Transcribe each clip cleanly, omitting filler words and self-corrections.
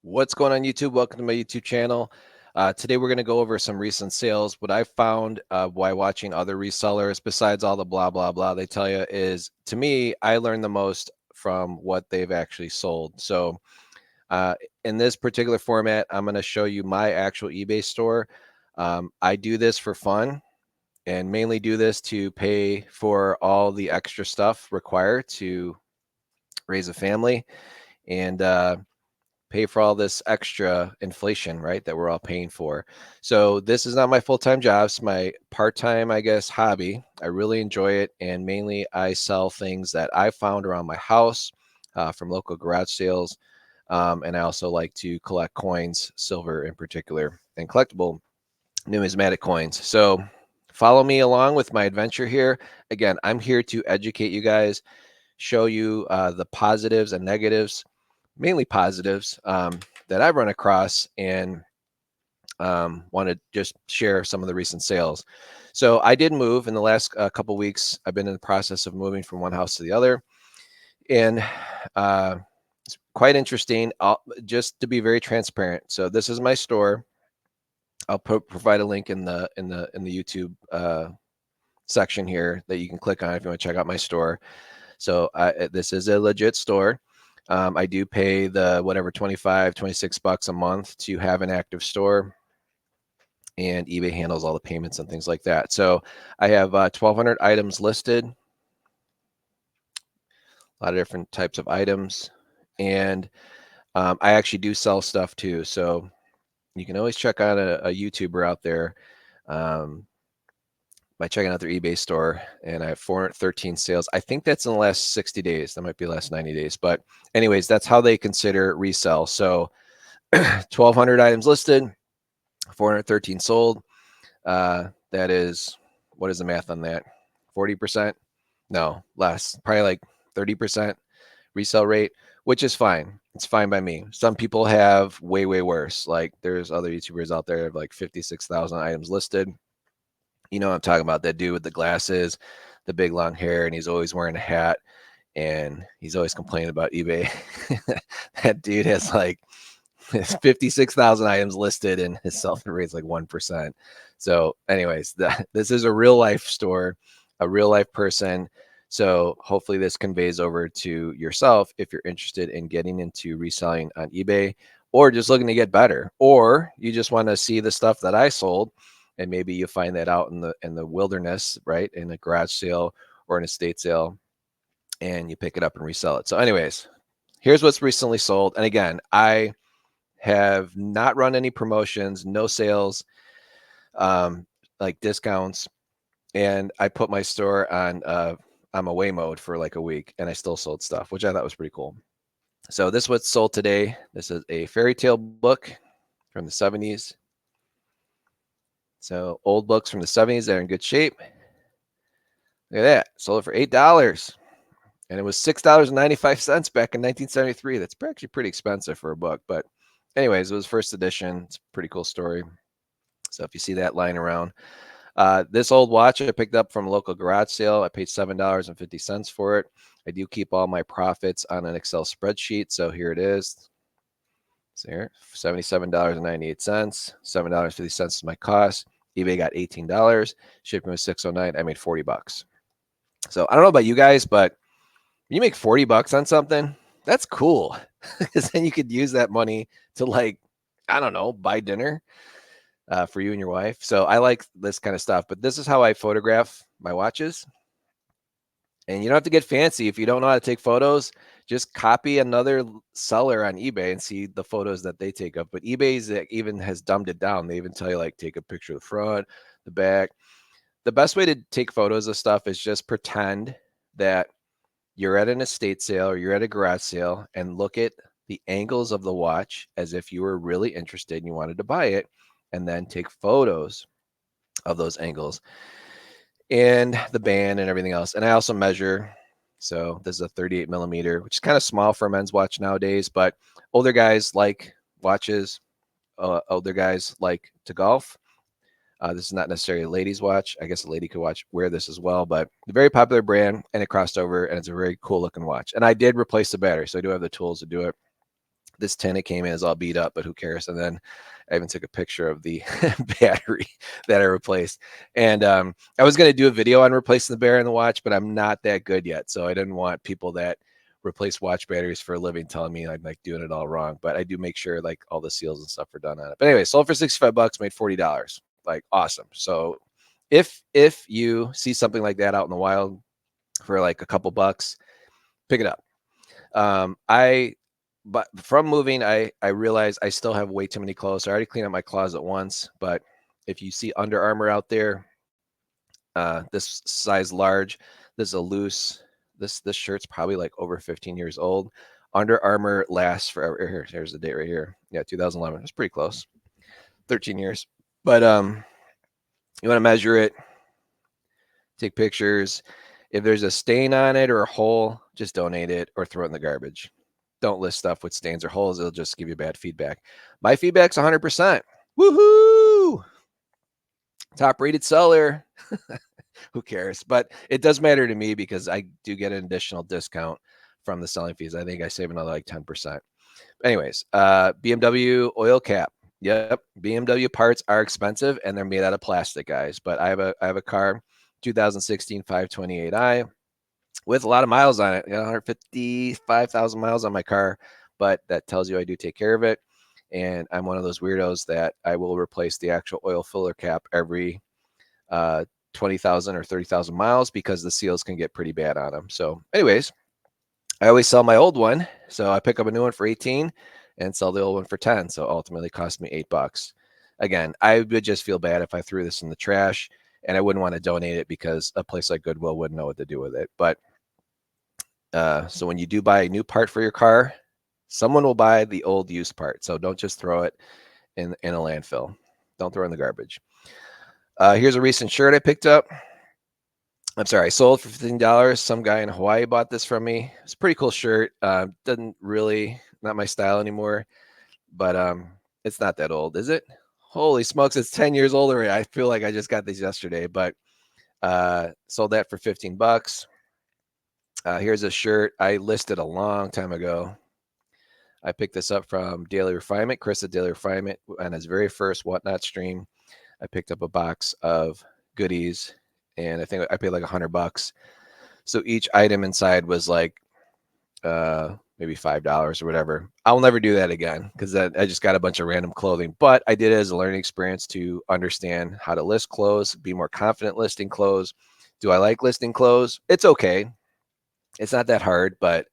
What's going on YouTube? Welcome to my YouTube channel. Today we're going to go over some recent sales. What I found while watching other resellers, besides all the blah, blah, blah they tell you, is to me, I learn the most from what they've actually sold. So uh, in this particular format, I'm going to show you my actual eBay store. I do this for fun and mainly do this to pay for all the extra stuff required to raise a family and pay for all this extra inflation, right, that we're all paying for. So this is not my full-time job. It's my part-time, I guess, hobby. I really enjoy it, and mainly I sell things that I found around my house from local garage sales, and I also like to collect coins, silver in particular, and collectible numismatic coins. So follow me along with my adventure here. Again, I'm here to educate you guys, show you the positives and negatives, mainly positives, that I've run across, and want to just share some of the recent sales. So I did move in the last couple weeks. I've been in the process of moving from one house to the other, and it's quite interesting. Just to be very transparent. So this is my store. I'll provide a link in the YouTube section here that you can click on if you want to check out my store. So this is a legit store. I do pay the whatever 25, 26 bucks a month to have an active store, and eBay handles all the payments and things like that. So I have 1,200 items listed, a lot of different types of items, and I actually do sell stuff too. So you can always check out a YouTuber out there by checking out their eBay store, and I have 413 sales. I think that's in the last 60 days. That might be the last 90 days. But anyways, that's how they consider resell. So 1,200 items listed, 413 sold. That is, what is the math on that? 40%? No, less, probably like 30% resale rate, which is fine. It's fine by me. Some people have way, way worse. Like there's other YouTubers out there have like 56,000 items listed. You know what I'm talking about, that dude with the glasses, the big long hair, and he's always wearing a hat, and he's always complaining about eBay. That dude has like 56,000 items listed, and his sell-through rate is like 1%. So anyways, this is a real life store, a real life person. So hopefully this conveys over to yourself if you're interested in getting into reselling on eBay, or just looking to get better, or you just want to see the stuff that I sold, and maybe you find that out in the wilderness, right, in a garage sale or an estate sale, and you pick it up and resell it. So anyways, here's what's recently sold. And again, I have not run any promotions, no sales, like discounts, and I put my store on away mode for like a week, and I still sold stuff, which I thought was pretty cool. So this is what's sold today. This is a fairy tale book from the 70s. So old books from the 70s, they're in good shape. Look at that. Sold it for $8. And it was $6.95 back in 1973. That's actually pretty expensive for a book. But anyways, it was first edition. It's a pretty cool story. So if you see that lying around. This old watch I picked up from a local garage sale. I paid $7.50 for it. I do keep all my profits on an Excel spreadsheet. So here it is. So here, $77.98. $7.50 is my cost. eBay got $18. Shipping was $6.09. I made 40 bucks. So I don't know about you guys, but when you make 40 bucks on something, that's cool. Because then you could use that money to, like, I don't know, buy dinner for you and your wife. So I like this kind of stuff. But this is how I photograph my watches. And you don't have to get fancy. If you don't know how to take photos, just copy another seller on eBay and see the photos that they take of. But eBay's even has dumbed it down. They even tell you, like, take a picture of the front, the back. The best way to take photos of stuff is just pretend that you're at an estate sale or you're at a garage sale, and look at the angles of the watch as if you were really interested and you wanted to buy it, and then take photos of those angles and the band and everything else. And I also measure. So this is a 38 millimeter, which is kind of small for a men's watch nowadays, but older guys like watches. Older guys like to golf. This is not necessarily a lady's watch. I guess a lady could wear this as well, but a very popular brand, and it crossed over, and it's a very cool looking watch. And I did replace the battery, so I do have the tools to do it. This tin it came in is all beat up, but who cares? And then I even took a picture of the battery that I replaced. And I was going to do a video on replacing the battery in the watch, but I'm not that good yet. So I didn't want people that replace watch batteries for a living telling me I'm like doing it all wrong. But I do make sure like all the seals and stuff are done on it. But anyway, sold for $65, made $40. Like awesome. So if you see something like that out in the wild for like a couple bucks, pick it up. But from moving, I realized I still have way too many clothes. So I already cleaned up my closet once, but if you see Under Armour out there, this size large, this is a loose. This shirt's probably like over 15 years old. Under Armour lasts forever. Here's the date right here. Yeah, 2011. It's pretty close. 13 years. But you want to measure it, take pictures. If there's a stain on it or a hole, just donate it or throw it in the garbage. Don't list stuff with stains or holes. It'll just give you bad feedback. My feedback's 100%. Woohoo! Top rated seller. Who cares? But it does matter to me because I do get an additional discount from the selling fees. I think I save another like 10%. Anyways, BMW oil cap. Yep, BMW parts are expensive and they're made out of plastic, guys. But I have a car, 2016 528i, with a lot of miles on it. 155,000 miles on my car, but that tells you I do take care of it. And I'm one of those weirdos that I will replace the actual oil filler cap every 20,000 or 30,000 miles because the seals can get pretty bad on them. So, anyways, I always sell my old one, so I pick up a new one for 18 and sell the old one for 10. So ultimately, it cost me $8. Again, I would just feel bad if I threw this in the trash, and I wouldn't want to donate it because a place like Goodwill wouldn't know what to do with it. But so when you do buy a new part for your car, someone will buy the old used part. So don't just throw it in a landfill. Don't throw it in the garbage. Here's a recent shirt I picked up. I'm sorry, I sold for $15. Some guy in Hawaii bought this from me. It's a pretty cool shirt. Doesn't really, not my style anymore, but it's not that old, is it? Holy smokes, it's 10 years old already. I feel like I just got this yesterday, but sold that for $15. Here's a shirt I listed a long time ago. I picked this up from Daily Refinement, Chris at Daily Refinement, on his very first Whatnot stream. I picked up a box of goodies, and I think I paid like $100. So each item inside was like maybe $5 or whatever. I'll never do that again because I just got a bunch of random clothing. But I did it as a learning experience to understand how to list clothes, be more confident listing clothes. Do I like listing clothes? It's okay. It's not that hard, but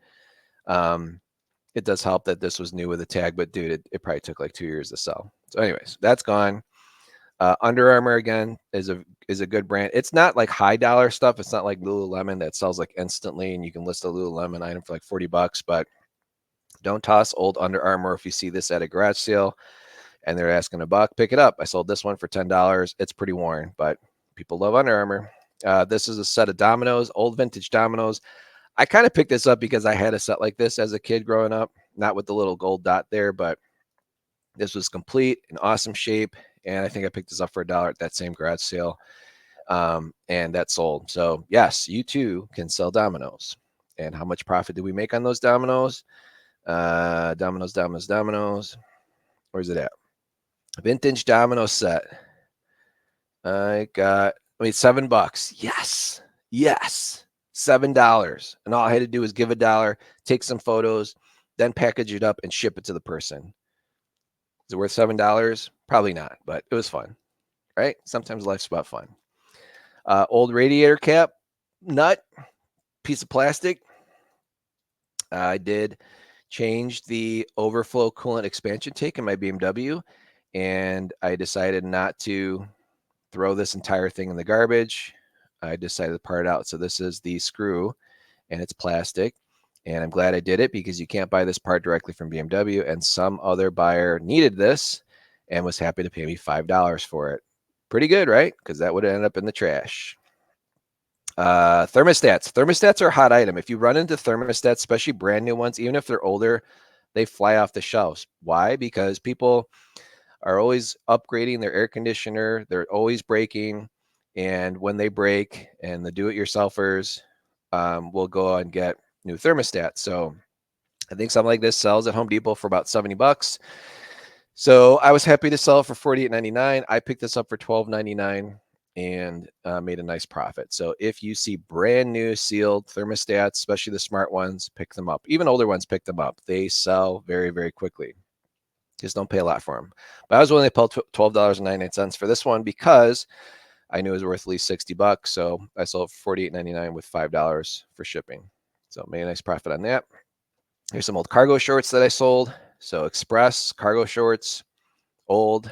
it does help that this was new with a tag. But dude, it probably took like 2 years to sell. So anyways, that's gone. Under Armour again is a good brand. It's not like high dollar stuff. It's not like Lululemon that sells like instantly and you can list a Lululemon item for like $40. But don't toss old Under Armour. If you see this at a garage sale and they're asking a buck, pick it up. I sold this one for $10. It's pretty worn, but people love Under Armour. This is a set of dominoes, old vintage dominoes. I kind of picked this up because I had a set like this as a kid growing up, not with the little gold dot there, but this was complete, in awesome shape. And I think I picked this up for $1 at that same garage sale. And that sold. So yes, you too can sell dominoes. And how much profit do we make on those dominoes? Dominoes. Where's it at? Vintage domino set. I got, $7. Yes. $7. And all I had to do was give $1, take some photos, then package it up and ship it to the person. Is it worth $7? Probably not, but it was fun, right? Sometimes life's about fun. Old radiator cap, nut, piece of plastic. I did change the overflow coolant expansion tank in my BMW, and I decided not to throw this entire thing in the garbage. I decided to part it out. So this is the screw, and it's plastic. And I'm glad I did it because you can't buy this part directly from BMW. And some other buyer needed this and was happy to pay me $5 for it. Pretty good, right? Because that would end up in the trash. Thermostats are a hot item. If you run into thermostats, especially brand new ones, even if they're older, they fly off the shelves. Why? Because people are always upgrading their air conditioner. They're always breaking. And when they break, and the do-it-yourselfers will go and get new thermostats. So I think something like this sells at Home Depot for about 70 bucks. So I was happy to sell it for $48.99. I picked this up for $12.99 and made a nice profit. So if you see brand new sealed thermostats, especially the smart ones, pick them up. Even older ones, pick them up. They sell very, very quickly. Just don't pay a lot for them. But I was willing to pay $12.99 for this one because I knew it was worth at least 60 bucks. So I sold it for $48.99 with $5 for shipping. So made a nice profit on that. Here's some old cargo shorts that I sold. So Express cargo shorts, old.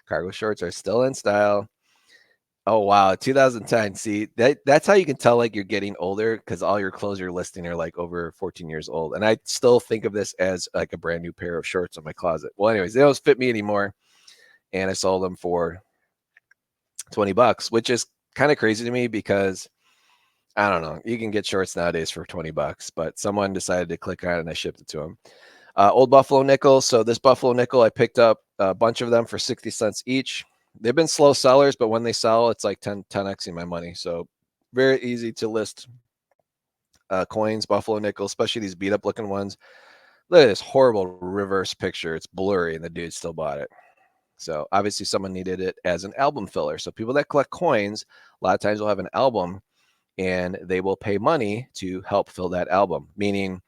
Cargo shorts are still in style. Oh wow, 2010. See, that's how you can tell like you're getting older, because all your clothes you're listing are like over 14 years old. And I still think of this as like a brand new pair of shorts in my closet. Well, anyways, they don't fit me anymore. And I sold them for 20 bucks, which is kind of crazy to me because I don't know. You can get shorts nowadays for 20 bucks, but someone decided to click on it and I shipped it to them. Old Buffalo nickel. So this Buffalo nickel, I picked up a bunch of them for 60 cents each. They've been slow sellers, but when they sell, it's like 10xing my money. So very easy to list coins, Buffalo nickel, especially these beat up looking ones. Look at this horrible reverse picture. It's blurry and the dude still bought it. So obviously someone needed it as an album filler. So people that collect coins, a lot of times will have an album and they will pay money to help fill that album. Meaning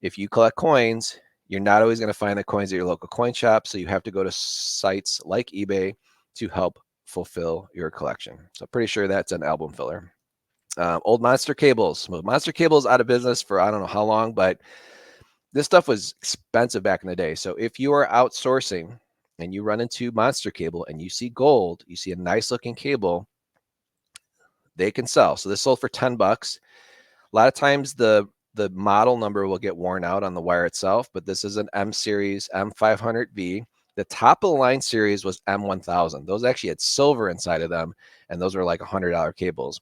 if you collect coins, you're not always going to find the coins at your local coin shop. So you have to go to sites like eBay to help fulfill your collection. So pretty sure that's an album filler. Old Monster cables. Monster cables out of business for I don't know how long, but this stuff was expensive back in the day. So if you are outsourcing and you run into Monster cable and you see gold, you see a nice looking cable, they can sell. So this sold for 10 bucks. A lot of times the model number will get worn out on the wire itself, but this is an M series M500V. The top of the line series was M1000. Those actually had silver inside of them, and those were like $100 cables.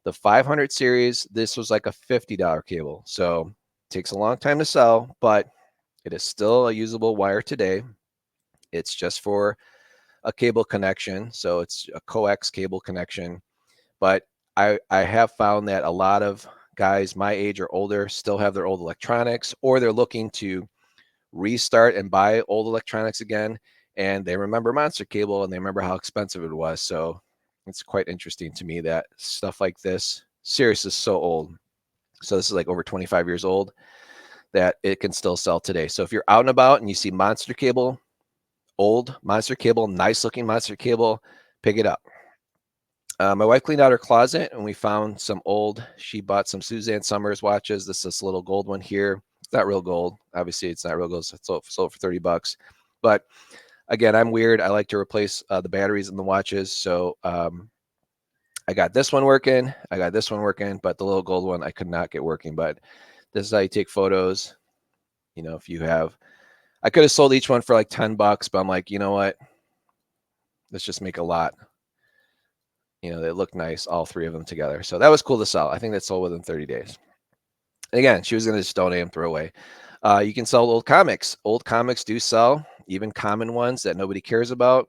The 500 series, this was like a $50 cable. So it takes a long time to sell, but it is still a usable wire today. It's just for a cable connection. So it's a coax cable connection. But I have found that a lot of guys my age or older still have their old electronics, or they're looking to restart and buy old electronics again. And they remember Monster cable and they remember how expensive it was. So it's quite interesting to me that stuff like this, Sirius is so old. So this is like over 25 years old that it can still sell today. So if you're out and about and you see Monster cable, old Monster cable, nice looking Monster cable, pick it up. My wife cleaned out her closet and we found some old, she bought some Suzanne Summers watches. This little gold one here. It's not real gold. Obviously it's not real gold. So it's sold for 30 bucks. But again, I'm weird. I like to replace the batteries in the watches. So I got this one working. I got this one working, but the little gold one I could not get working. But this is how you take photos. You know, if you have, I could have sold each one for like 10 bucks, but I'm like, you know what? Let's just make a lot. You know, they look nice, all three of them together. So that was cool to sell. I think that sold within 30 days. And again, she was going to just donate them, throw away. You can sell old comics. Old comics do sell, even common ones that nobody cares about.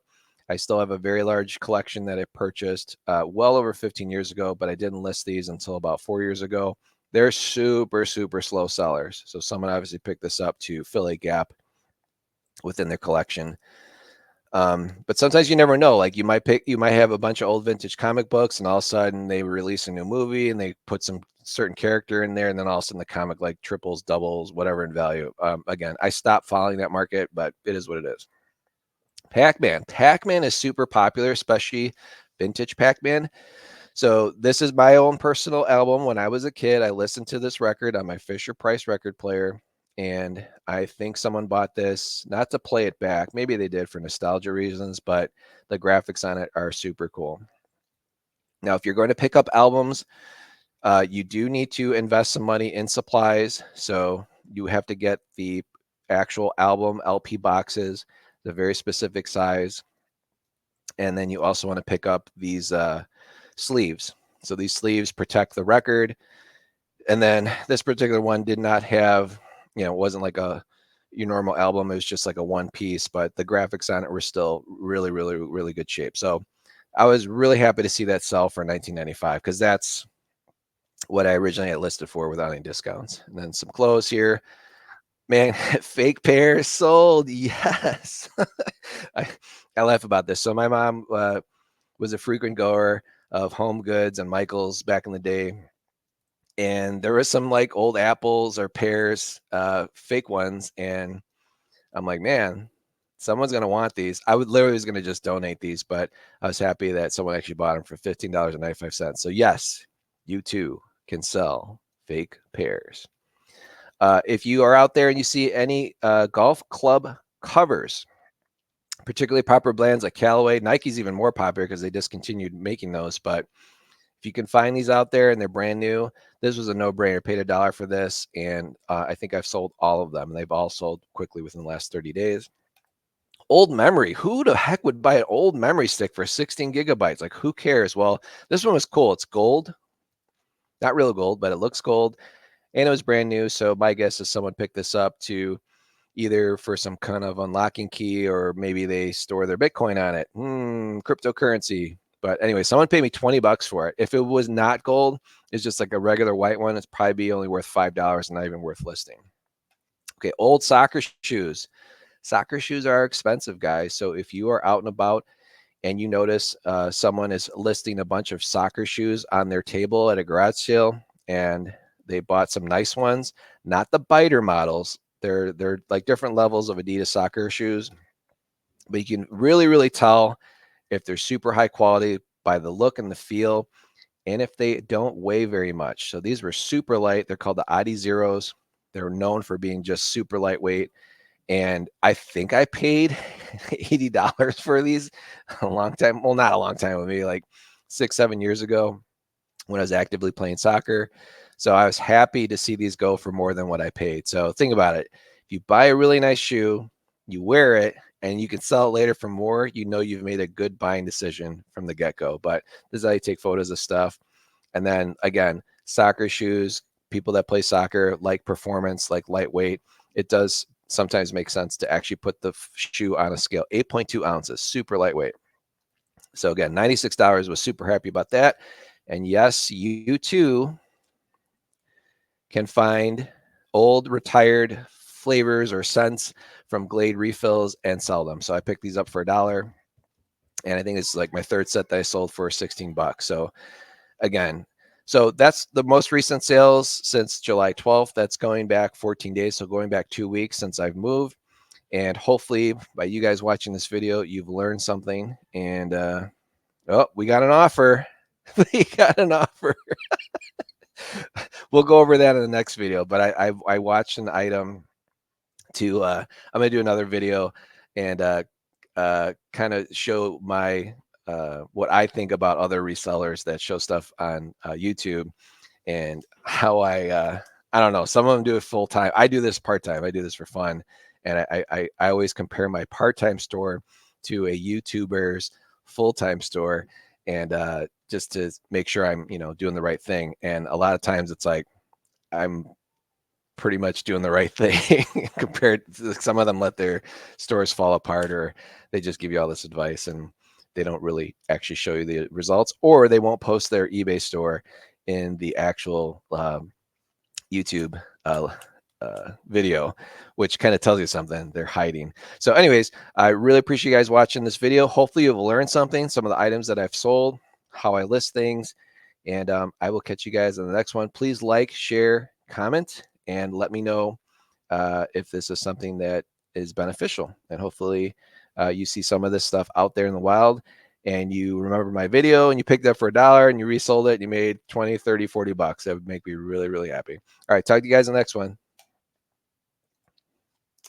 I still have a very large collection that I purchased well over 15 years ago, but I didn't list these until about 4 years ago. They're super, super slow sellers. So someone obviously picked this up to fill a gap within their collection. But sometimes you never know. Like you might have a bunch of old vintage comic books, and all of a sudden they release a new movie and they put some certain character in there, and then all of a sudden the comic like triples, doubles, whatever in value. Again, I stopped following that market, but it is what it is. Pac-Man. Pac-Man is super popular, especially vintage Pac-Man. So this is my own personal album. When I was a kid, I listened to this record on my Fisher-Price record player. And I think someone bought this not to play it back. Maybe they did for nostalgia reasons, but the graphics on it are super cool. Now, if you're going to pick up albums, you do need to invest some money in supplies. So you have to get the actual album LP boxes, the very specific size. And then you also want to pick up these sleeves. So these sleeves protect the record. And then this particular one did not have, it wasn't like your normal album. It was just like a one piece, but the graphics on it were still really, really, really good shape. So I was really happy to see that sell for $19.95 because that's what I originally had listed for without any discounts. And then some clothes here. Man, fake pears sold. Yes. I, I laugh about this. So my mom was a frequent goer of Home Goods and Michael's back in the day. And there was some like old apples or pears, fake ones. And I'm like, man, someone's going to want these. I would literally was going to just donate these, but I was happy that someone actually bought them for $15.95. So yes, you too can sell fake pears. If you are out there and you see any golf club covers, particularly popular brands like Callaway, Nike's even more popular because they discontinued making those. But if you can find these out there and they're brand new, this was a no-brainer. Paid $1 for this, and I think I've sold all of them. They've all sold quickly within the last 30 days. Old memory. Who the heck would buy an old memory stick for 16 gigabytes? Like, who cares? Well, this one was cool. It's gold, not real gold, but it looks gold, and it was brand new. So my guess is someone picked this up to either for some kind of unlocking key, or maybe they store their Bitcoin on it. Cryptocurrency. But anyway, someone paid me $20 for it. If it was not gold, it's just like a regular white one, it's probably be only worth $5 and not even worth listing. Okay, old soccer shoes. Soccer shoes are expensive, guys. So if you are out and about and you notice someone is listing a bunch of soccer shoes on their table at a garage sale, and they bought some nice ones, not the biter models. They're like different levels of Adidas soccer shoes, but you can really tell if they're super high quality by the look and the feel, and if they don't weigh very much. So these were super light. They're called the Adi Zeros. They're known for being just super lightweight. And I think I paid $80 for these a long time. Well, not a long time with me, like 6-7 years ago when I was actively playing soccer. So I was happy to see these go for more than what I paid. So think about it. If you buy a really nice shoe, you wear it, and you can sell it later for more, you know you've made a good buying decision from the get-go. But this is how you take photos of stuff. And then again, soccer shoes, people that play soccer like performance, like lightweight. It does sometimes make sense to actually put the shoe on a scale. 8.2 ounces, super lightweight. So again, $96, was super happy about that. And yes, you too can find old retired flavors or scents from Glade refills and sell them. So I picked these up for $1. And I think it's like my third set that I sold for $16. So again, so that's the most recent sales since July 12th. That's going back 14 days. So going back 2 weeks since I've moved. And hopefully by you guys watching this video, you've learned something. And oh, we got an offer. We got an offer. We'll go over that in the next video. But I watched an item to I'm gonna do another video and kind of show my what I think about other resellers that show stuff on YouTube, and how I don't know. Some of them do it full time. I do this part time. I do this for fun, and I always compare my part time store to a YouTuber's full time store, and just to make sure I'm doing the right thing. And a lot of times it's like I'm pretty much doing the right thing compared to some of them let their stores fall apart, or they just give you all this advice and they don't really actually show you the results, or they won't post their eBay store in the actual YouTube video, which kind of tells you something they're hiding. So anyways, I really appreciate you guys watching this video. Hopefully you've learned something, some of the items that I've sold, how I list things, and I will catch you guys in the next one. Please like, share, comment, and let me know if this is something that is beneficial. And hopefully you see some of this stuff out there in the wild, and you remember my video and you picked it up for $1 and you resold it and you made 20, 30, $40. That would make me really happy. All right, talk to you guys in the next one.